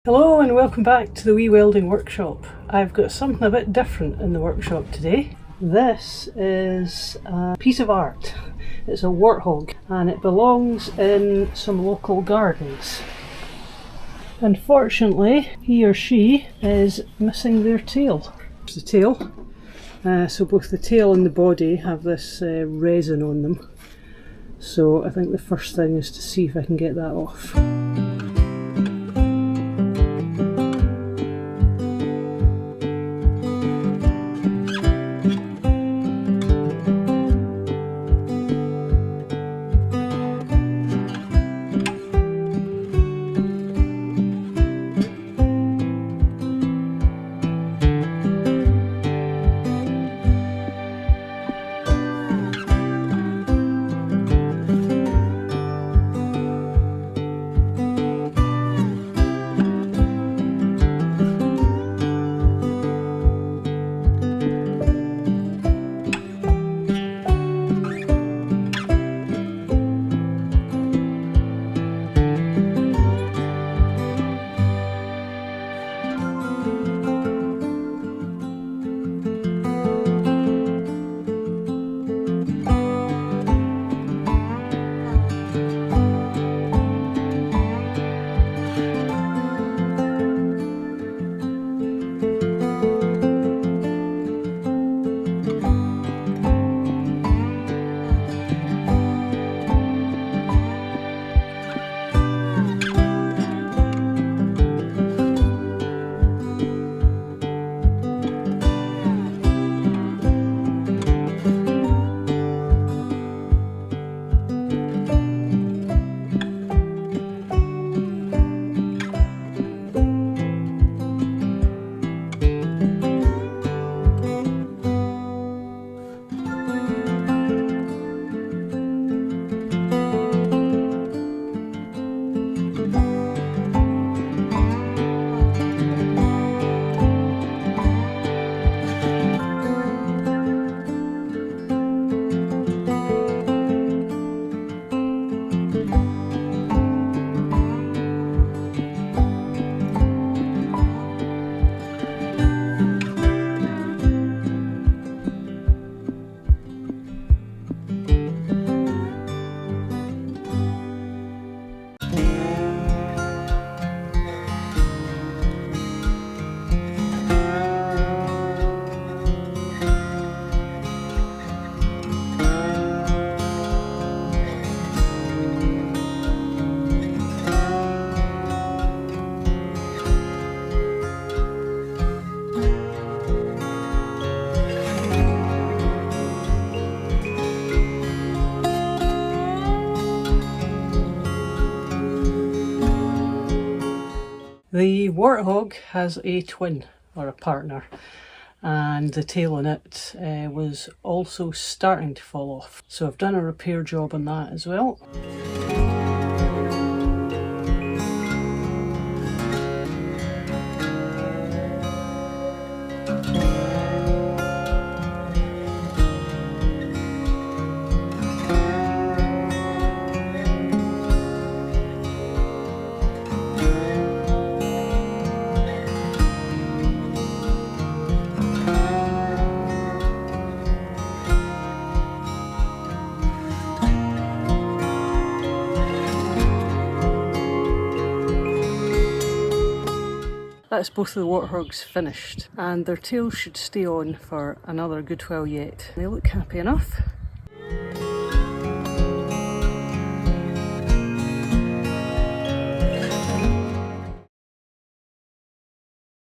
Hello and welcome back to the wee welding workshop. I've got something a bit different in the workshop today. This is a piece of art. It's a warthog and it belongs in some local gardens. Unfortunately, he or she is missing their tail. There's the tail. So both the tail and the body have this resin on them. So I think the first thing is to see if I can get that off. The warthog has a twin, or a partner, and the tail on it was also starting to fall off. So I've done a repair job on that as well. That's both the warthogs finished, and their tails should stay on for another good while yet. They look happy enough.